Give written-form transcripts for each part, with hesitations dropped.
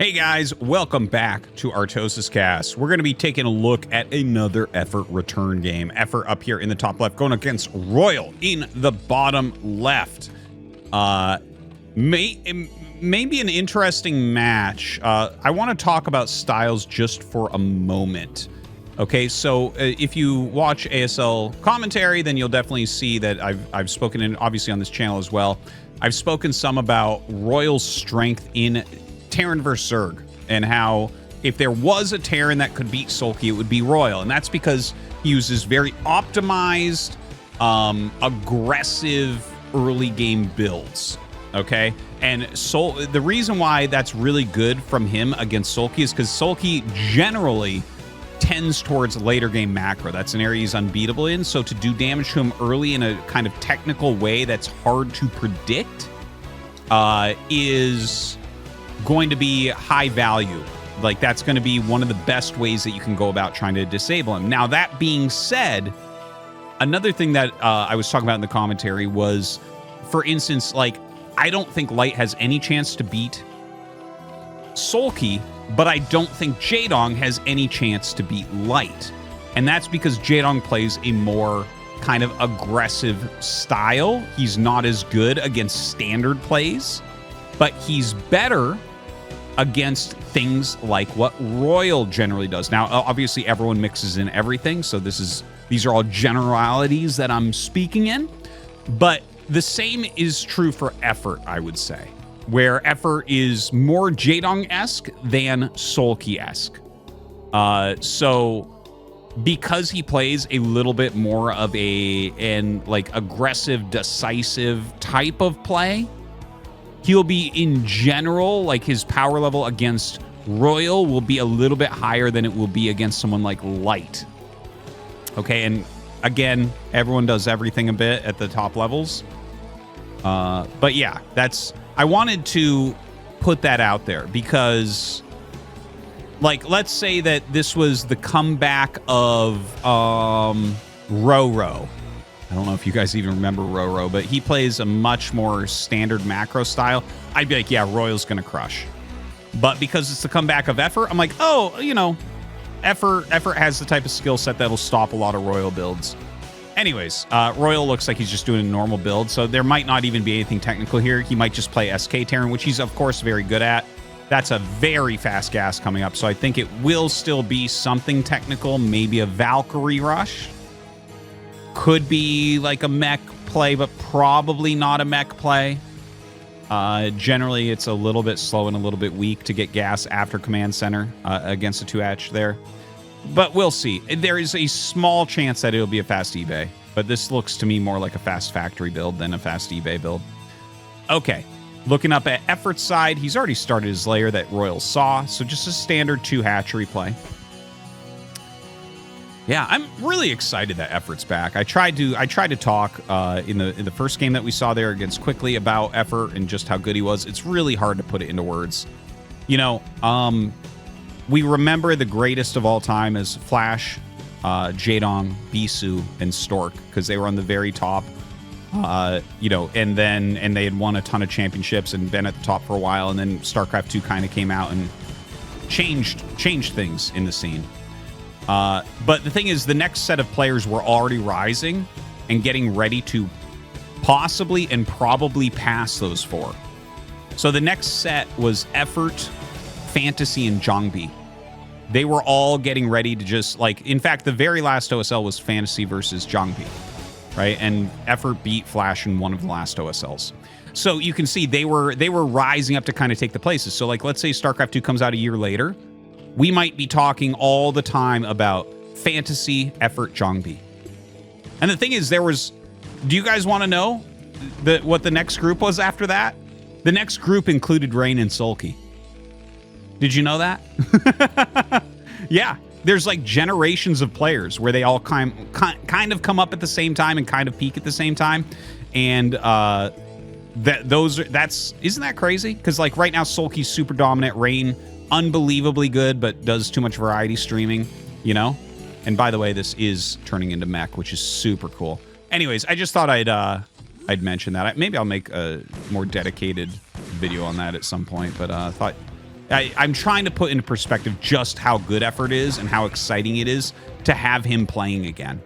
Hey guys, welcome back to ArtosisCasts. We're going to be taking a look at another Effort return game. Effort up here in the top left, going against Royal in the bottom left. Maybe an interesting match. I want to talk about styles just for a moment. Okay, so if you watch ASL commentary, then you'll definitely see that I've spoken, in, obviously on this channel as well, I've spoken some about Royal's strength in Terran vs. Zerg, and how if there was a Terran that could beat Sulky, it would be Royal. And that's because he uses very optimized, aggressive early game builds. Okay, and the reason why that's really good from him against Sulky is because Sulky generally tends towards later game macro. That's an area he's unbeatable in. So to do damage to him early in a kind of technical way that's hard to predict is going to be high value. Like, that's going to be one of the best ways that you can go about trying to disable him. Now, that being said, another thing that I was talking about in the commentary was, for instance, like, I don't think Light has any chance to beat Sulky, but I don't think Jaedong has any chance to beat Light. And that's because Jaedong plays a more kind of aggressive style. He's not as good against standard plays, but he's better against things like what Royal generally does. Now, obviously, everyone mixes in everything, so these are all generalities that I'm speaking in, but the same is true for Effort, I would say, where Effort is more Jaedong-esque than Sulky-esque. So because he plays a little bit more of an aggressive, decisive type of play, he'll be, in general, like, his power level against Royal will be a little bit higher than it will be against someone like Light. Okay, and again, everyone does everything a bit at the top levels. But yeah, I wanted to put that out there because, like, let's say that this was the comeback of Roro. I don't know if you guys even remember Roro, but he plays a much more standard macro style. I'd be like, yeah, Royal's going to crush. But because it's the comeback of Effort, I'm like, oh, you know, Effort has the type of skill set that'll stop a lot of Royal builds. Anyways, Royal looks like he's just doing a normal build, so there might not even be anything technical here. He might just play SK Terran, which he's, of course, very good at. That's a very fast gas coming up, so I think it will still be something technical, maybe a Valkyrie rush. Could be like a mech play, but probably not a mech play. Generally, it's a little bit slow and a little bit weak to get gas after command center against a 2-hatch there. But we'll see. There is a small chance that it'll be a fast eBay, but this looks to me more like a fast factory build than a fast eBay build. Okay, looking up at Effort's side, he's already started his layer that Royal saw, so just a standard 2-hatchery play. Yeah, I'm really excited that Effort's back. I tried to talk in the first game that we saw there against Quickly about Effort and just how good he was. It's really hard to put it into words. You know, we remember the greatest of all time as Flash, Jaedong, Bisu, and Stork, because they were on the very top. You know, and they had won a ton of championships and been at the top for a while, and then StarCraft 2 kind of came out and changed things in the scene. But the thing is, the next set of players were already rising and getting ready to possibly and probably pass those four. So the next set was Effort, Fantasy, and Zhongbi. They were all getting ready to just, like, in fact, the very last OSL was Fantasy versus Zhongbi, right? And Effort beat Flash in one of the last OSLs. So you can see they were rising up to kind of take the places. So, like, let's say StarCraft 2 comes out a year later. We might be talking all the time about Fantasy, Effort, Zhongbi. And the thing is, do you guys want to know what the next group was after that? The next group included Rain and Sulky. Did you know that? Yeah, there's like generations of players where they all kind of come up at the same time and kind of peak at the same time. And isn't that crazy? Because, like, right now, Sulky's super dominant, Rain unbelievably good, but does too much variety streaming, you know? And by the way, this is turning into mech, which is super cool. Anyways, I just thought I'd mention that. Maybe I'll make a more dedicated video on that at some point, but I thought I'm trying to put into perspective just how good Effort is and how exciting it is to have him playing again.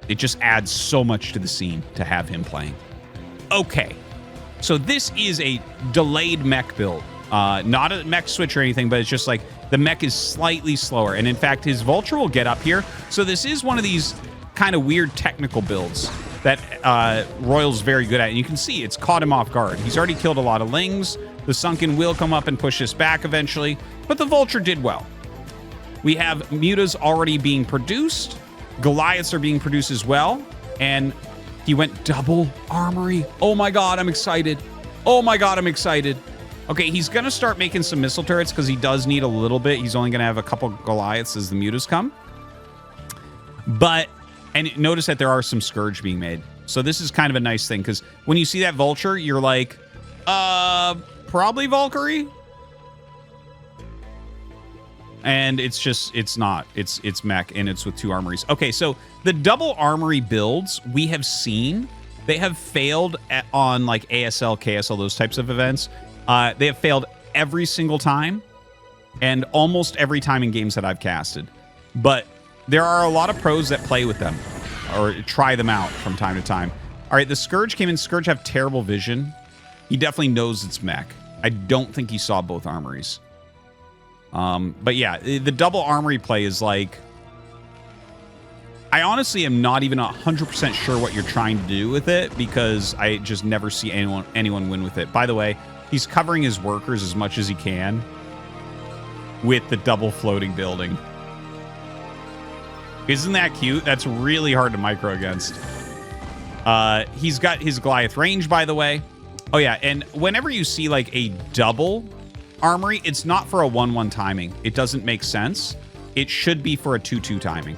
It just adds so much to the scene to have him playing. Okay, so this is a delayed mech build. Not a mech switch or anything, but it's just like the mech is slightly slower. And in fact, his Vulture will get up here. So this is one of these kind of weird technical builds that Royal's very good at. And you can see it's caught him off guard. He's already killed a lot of Lings. The Sunken will come up and push this back eventually, but the Vulture did well. We have Mutas already being produced. Goliaths are being produced as well. And he went double armory. Oh my God, I'm excited. Oh my God, I'm excited. Okay, he's going to start making some missile turrets because he does need a little bit. He's only going to have a couple Goliaths as the Mutas come. But, and notice that there are some Scourge being made. So this is kind of a nice thing because when you see that Vulture, you're like, probably Valkyrie? And it's just, it's not. It's mech, and it's with 2 armories. Okay, so the double armory builds we have seen, they have failed on like ASL, KSL, those types of events. They have failed every single time, and almost every time in games that I've casted. But there are a lot of pros that play with them, or try them out from time to time. All right, the Scourge came in. Scourge have terrible vision. He definitely knows it's mech. I don't think he saw both armories. But yeah, the double armory play is like... I honestly am not even 100% sure what you're trying to do with it because I just never see anyone win with it. By the way, he's covering his workers as much as he can with the double floating building. Isn't that cute? That's really hard to micro against. He's got his Goliath range, by the way. Oh, yeah, and whenever you see, like, a double armory, it's not for a 1-1 timing. It doesn't make sense. It should be for a 2-2 timing.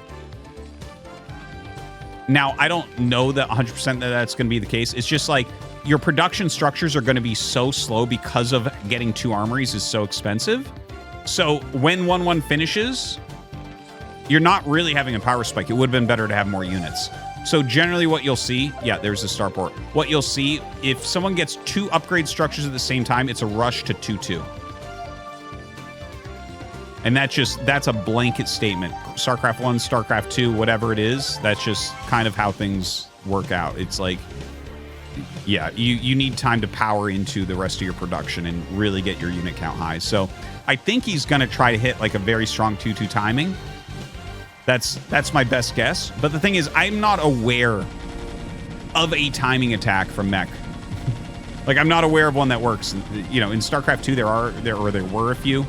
Now, I don't know that 100% that that's going to be the case. It's just, like, your production structures are going to be so slow because of getting 2 armories is so expensive. So when 1-1 finishes, you're not really having a power spike. It would have been better to have more units. So generally what you'll see, yeah, there's the starport. What you'll see, if someone gets 2 upgrade structures at the same time, it's a rush to 2-2. And that's a blanket statement. StarCraft 1, StarCraft 2, whatever it is, that's just kind of how things work out. It's like, yeah, you need time to power into the rest of your production and really get your unit count high. So I think he's going to try to hit like a very strong 2-2 timing. That's my best guess. But the thing is, I'm not aware of a timing attack from mech. Like, I'm not aware of one that works. You know, in StarCraft 2, there were a few.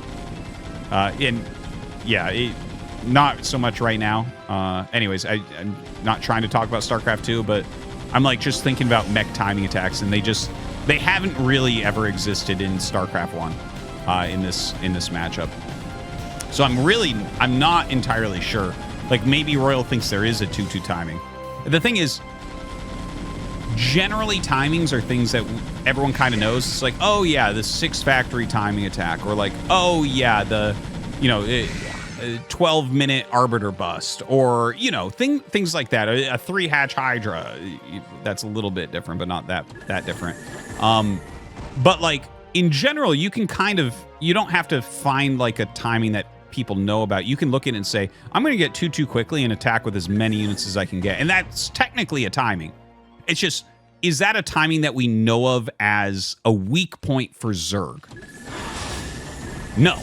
And yeah, not so much right now. Anyways, I'm not trying to talk about StarCraft 2, but I'm like just thinking about mech timing attacks, and they haven't really ever existed in StarCraft 1 in this matchup. So I'm not entirely sure. Like, maybe Royal thinks there is a 2-2 timing. The thing is, generally timings are things that everyone kind of knows. It's like, oh yeah, the 6 factory timing attack, or like, oh yeah, the 12-minute arbiter bust, or things like that. A 3-hatch Hydra. That's a little bit different, but not that different. But like in general, you can you don't have to find like a timing that people know about. You can look at it and say, I'm going to get 2-2 quickly and attack with as many units as I can get, and that's technically a timing. It's just, is that a timing that we know of as a weak point for Zerg? No,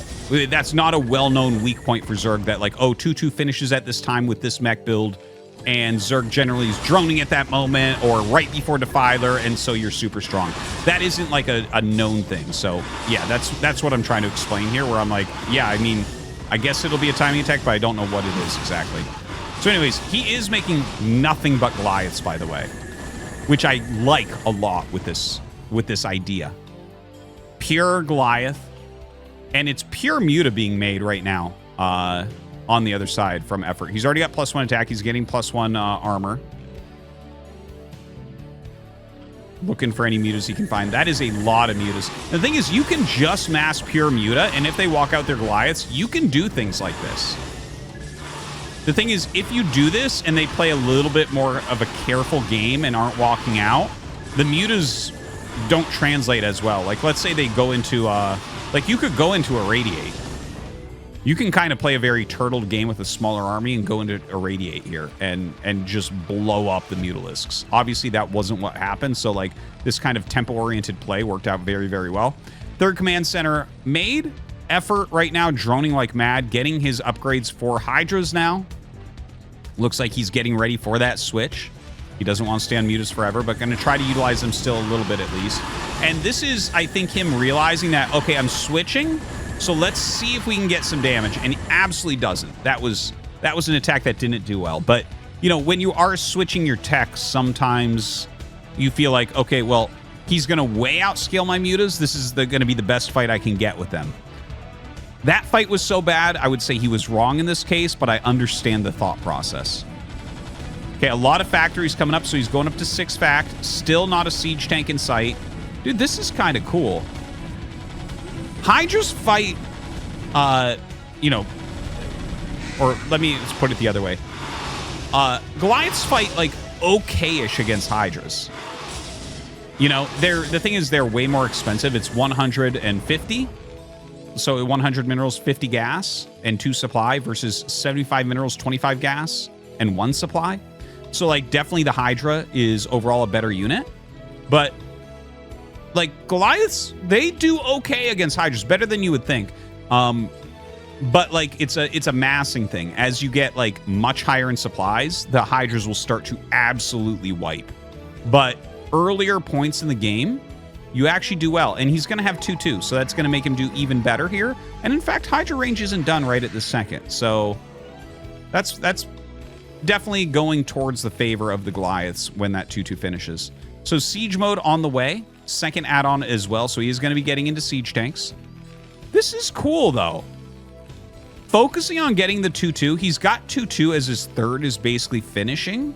that's not a well-known weak point for Zerg that like, oh, 2-2 finishes at this time with this mech build, and Zerg generally is droning at that moment or right before Defiler, and so you're super strong. That isn't like a known thing. So yeah, that's what I'm trying to explain here, where I'm like, yeah, I mean, I guess it'll be a timing attack, but I don't know what it is exactly. So anyways, he is making nothing but Goliaths, by the way, which I like a lot with this idea. Pure Goliath, and it's pure Muta being made right now on the other side from Effort. He's already got +1 attack. He's getting +1 armor. Looking for any mutas he can find. That is a lot of mutas. The thing is, you can just mass pure muta, and if they walk out their Goliaths, you can do things like this. The thing is, if you do this and they play a little bit more of a careful game and aren't walking out, the mutas don't translate as well. Like, let's say they go into Like, you could go into Irradiate. You can kind of play a very turtled game with a smaller army and go into Irradiate here and just blow up the Mutalisks. Obviously, that wasn't what happened, so, like, this kind of tempo-oriented play worked out very, very well. Third Command Center made. Effort right now, droning like mad, getting his upgrades for Hydras now. Looks like he's getting ready for that switch. He doesn't want to stay on Mutas forever, but going to try to utilize them still a little bit at least. And this is, I think, him realizing that, okay, I'm switching, so let's see if we can get some damage. And he absolutely doesn't. That was an attack that didn't do well. But, you know, when you are switching your tech, sometimes you feel like, okay, well, he's going to way outscale my Mutas. This is going to be the best fight I can get with them. That fight was so bad, I would say he was wrong in this case, but I understand the thought process. Okay, a lot of factories coming up, so he's going up to 6 fact. Still not a siege tank in sight. Dude, this is kind of cool. Hydras fight, you know, or let's put it the other way. Goliaths fight, like, okay-ish against Hydras. You know, the thing is they're way more expensive. It's 150. So 100 minerals, 50 gas, and 2 supply versus 75 minerals, 25 gas, and 1 supply. So, like, definitely the Hydra is overall a better unit. But, like, Goliaths, they do okay against Hydras, better than you would think. But, like, it's a massing thing. As you get, like, much higher in supplies, the Hydras will start to absolutely wipe. But earlier points in the game, you actually do well. And he's going to have 2-2, so that's going to make him do even better here. And in fact, Hydra range isn't done right at this second. So that's definitely going towards the favor of the Goliaths when that 2-2 finishes. So siege mode on the way. Second add-on as well, so he is going to be getting into siege tanks. This is cool, though. Focusing on getting the 2-2. He's got 2-2 as his third is basically finishing.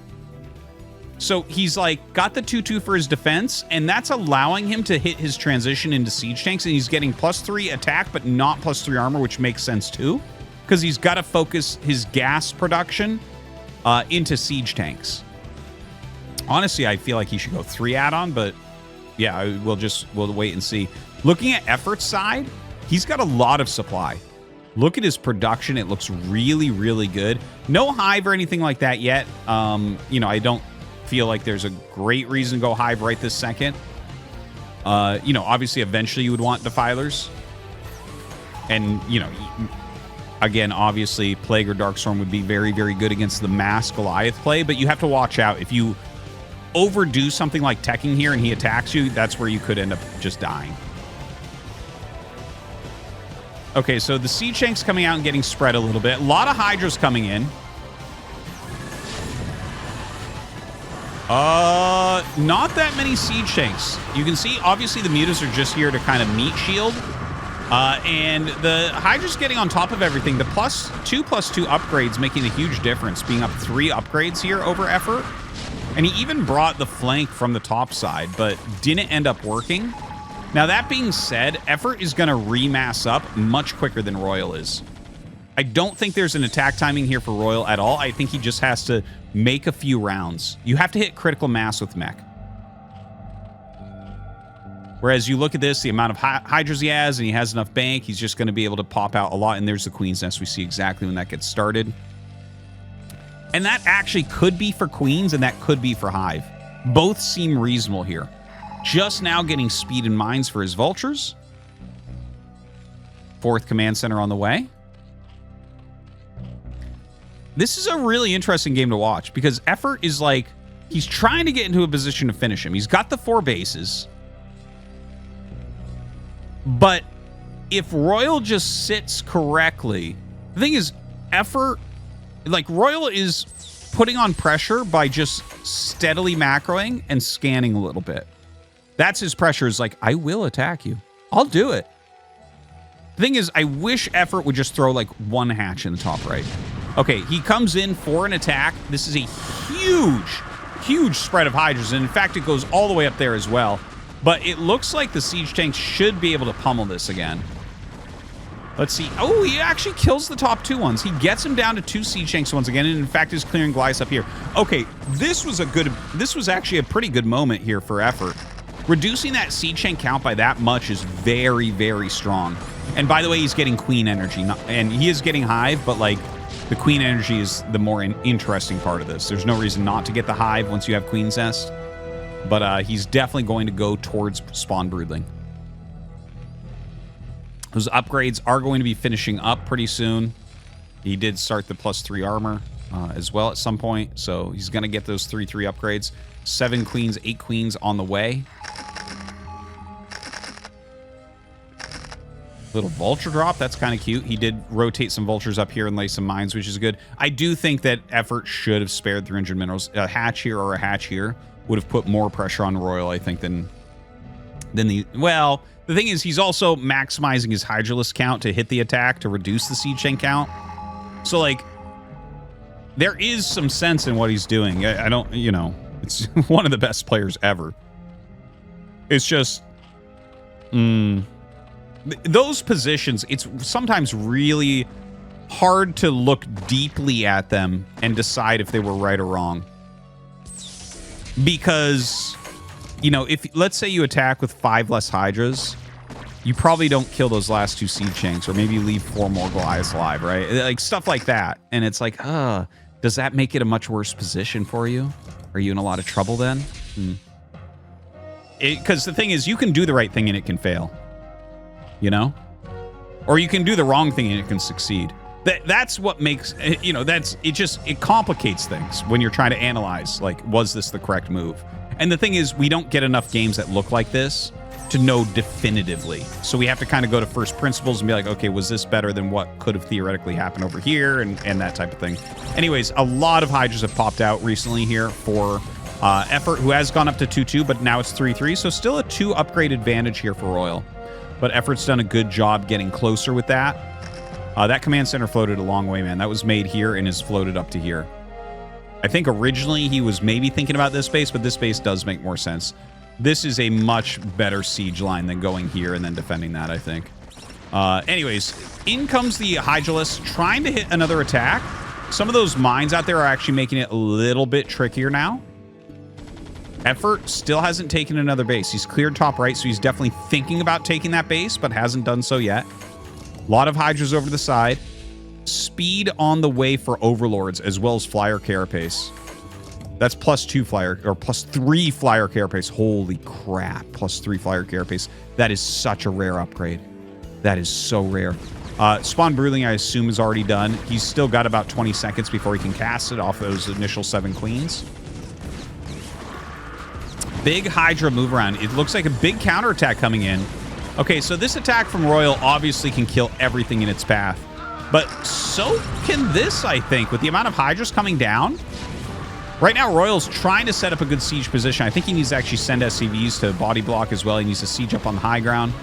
So he's like got the 2-2 for his defense, and that's allowing him to hit his transition into siege tanks, and he's getting +3 attack, but not +3 armor, which makes sense too, because he's got to focus his gas production into siege tanks. Honestly, I feel like he should go 3 add-on, but yeah, we'll wait and see. Looking at effort side, he's got a lot of supply. Look at his production. It looks really, really good. No hive or anything like that yet. You know, I don't feel like there's a great reason to go hive right this second. You know, obviously, eventually you would want defilers. And, you know, again, obviously, Plague or Darkstorm would be very, very good against the mass Goliath play, but you have to watch out. If you overdo something like teching here and he attacks you, that's where you could end up just dying. Okay, so the siege tank's coming out and getting spread a little bit. A lot of Hydras coming in. Not that many siege tanks. You can see, obviously, the Mutas are just here to kind of meat shield. And the Hydra's getting on top of everything. The +2/+2 upgrades making a huge difference, being up 3 upgrades here over effort. And he even brought the flank from the top side, but didn't end up working. Now, that being said, effort is going to remass up much quicker than Royal is. I don't think there's an attack timing here for Royal at all. I think he just has to make a few rounds. You have to hit critical mass with mech. Whereas you look at this, the amount of Hydras he has, and he has enough bank, he's just going to be able to pop out a lot. And there's the Queen's Nest. We see exactly when that gets started. And that actually could be for Queens, and that could be for Hive. Both seem reasonable here. Just now getting speed and mines for his Vultures. 4th command center on the way. This is a really interesting game to watch because effort is like, he's trying to get into a position to finish him. He's got the 4 bases. But if Royal just sits correctly, the thing is, effort, like Royal is putting on pressure by just steadily macroing and scanning a little bit. That's his pressure, is like, I will attack you. I'll do it. The thing is, I wish effort would just throw like 1 hatch in the top right. Okay, he comes in for an attack. This is a huge, huge spread of Hydras. And in fact, it goes all the way up there as well. But it looks like the siege tanks should be able to pummel this again. Let's see. Oh, he actually kills the top 2 ones. He gets him down to 2 siege tanks once again, and in fact is clearing Goliath up here. Okay, this was actually a pretty good moment here for effort. Reducing that siege tank count by that much is very, very strong. And by the way, he's getting queen energy, and he is getting hive, but like the queen energy is the more interesting part of this. There's no reason not to get the hive once you have queen's nest, but he's definitely going to go towards spawn broodling. Those upgrades are going to be finishing up pretty soon. He did start the +3 armor as well at some point, so he's going to get those 3/3 upgrades. 7 queens, 8 queens on the way. Little vulture drop, that's kind of cute. He did rotate some vultures up here and lay some mines, which is good. I do think that effort should have spared 300 minerals. A hatch here or a hatch here would have put more pressure on Royal, I think, than the... Well, the thing is, he's also maximizing his Hydralisk count to hit the attack to reduce the siege tank count. So, like, there is some sense in what he's doing. I don't, you know, it's one of the best players ever. It's just... those positions, it's sometimes really hard to look deeply at them and decide if they were right or wrong. Because, you know, if let's say you attack with 5 less Hydras, you probably don't kill those last 2 siege tanks, or maybe you leave 4 more Goliaths alive, right? Like stuff like that. And it's like, does that make it a much worse position for you? Are you in a lot of trouble then? Because the thing is, you can do the right thing and it can fail. You know? Or you can do the wrong thing and it can succeed. That's what makes, you know, it complicates things when you're trying to analyze, like, was this the correct move? And the thing is, we don't get enough games that look like this to know definitively. So we have to kind of go to first principles and be like, okay, was this better than what could have theoretically happened over here, and that type of thing. Anyways, a lot of Hydras have popped out recently here for Effort, who has gone up to 2/2, but now it's 3/3, so still a 2 upgrade advantage here for Royal. But Effort's done a good job getting closer with that. That command center floated a long way, man. That was made here and is floated up to here. I think originally he was maybe thinking about this base, but this base does make more sense. This is a much better siege line than going here and then defending that, I think. Anyways, in comes the Hydralisk trying to hit another attack. Some of those mines out there are actually making it a little bit trickier now. Effort still hasn't taken another base. He's cleared top right, so he's definitely thinking about taking that base, but hasn't done so yet. A lot of Hydras over the side. Speed on the way for Overlords, as well as Flyer Carapace. That's +2 Flyer, or +3 Flyer Carapace. Holy crap, +3 Flyer Carapace. That is such a rare upgrade. That is so rare. Spawn Broodling, I assume, is already done. He's still got about 20 seconds before he can cast it off those initial 7 queens. Big Hydra move around. It looks like a big counterattack coming in. Okay, so this attack from Royal obviously can kill everything in its path. But so can this, I think, with the amount of Hydras coming down. Right now, Royal's trying to set up a good siege position. I think he needs to actually send SCVs to body block as well. He needs to siege up on the high ground.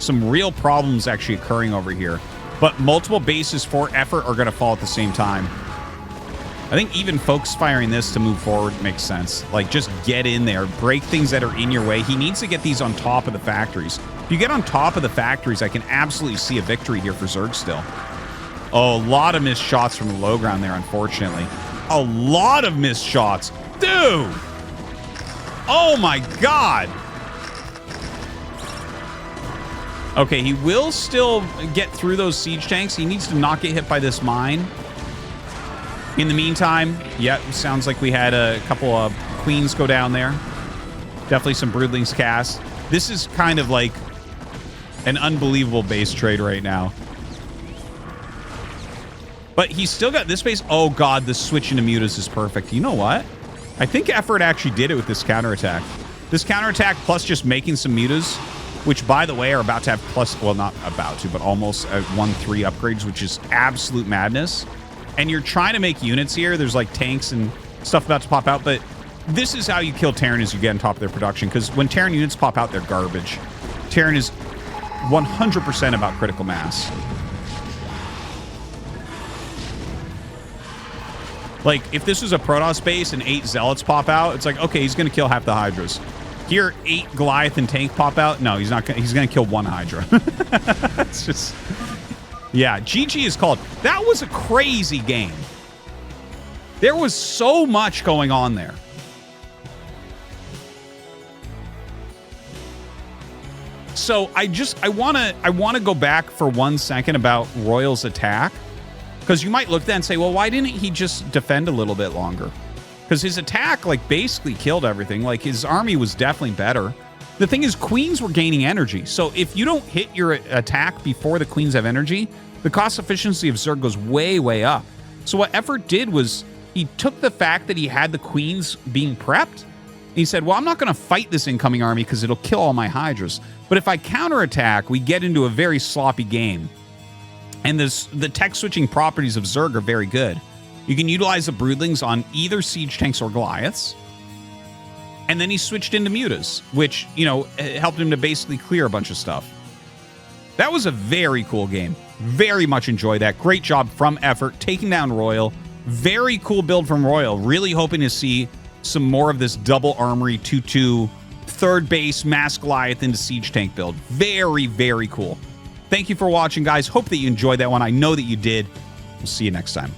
Some real problems actually occurring over here. But multiple bases for Effort are going to fall at the same time. I think even folks firing this to move forward makes sense. Like, just get in there, break things that are in your way. He needs to get these on top of the factories. If you get on top of the factories, I can absolutely see a victory here for Zerg still. Oh, a lot of missed shots from the low ground there, unfortunately. A lot of missed shots. Dude! Oh my god! Okay, he will still get through those siege tanks. He needs to not get hit by this mine. In the meantime, yeah, sounds like we had a couple of queens go down there. Definitely some broodlings cast. This is kind of like an unbelievable base trade right now. But he's still got this base. Oh god, the switch into mutas is perfect. You know what? I think Effort actually did it with this counterattack. This counterattack plus just making some mutas, which, by the way, are about to have plus, well, not about to, but almost 1/3 upgrades, which is absolute madness. And you're trying to make units here. There's like tanks and stuff about to pop out, but this is how you kill Terran, as you get on top of their production, because when Terran units pop out, they're garbage. Terran is 100% about critical mass. Like, if this was a Protoss base and 8 Zealots pop out, it's like, okay, he's going to kill half the Hydras. Here, 8 Goliath and tank pop out. No, he's not. He's going to kill 1 Hydra. It's just... Yeah, GG is called. That was a crazy game. There was so much going on there. So I wanna go back for 1 second about Royal's attack, because you might look then and say, well, why didn't he just defend a little bit longer? Because his attack like basically killed everything. Like his army was definitely better. The thing is, queens were gaining energy. So if you don't hit your attack before the queens have energy, the cost efficiency of Zerg goes way, way up. So what Effort did was he took the fact that he had the queens being prepped. He said, well, I'm not going to fight this incoming army because it'll kill all my Hydras. But if I counterattack, we get into a very sloppy game. And the tech switching properties of Zerg are very good. You can utilize the Broodlings on either Siege Tanks or Goliaths. And then he switched into Mutas, which, you know, helped him to basically clear a bunch of stuff. That was a very cool game. Very much enjoyed that. Great job from Effort, taking down Royal. Very cool build from Royal. Really hoping to see some more of this double armory 2-2 third base mass Goliath into Siege Tank build. Very, very cool. Thank you for watching, guys. Hope that you enjoyed that one. I know that you did. We'll see you next time.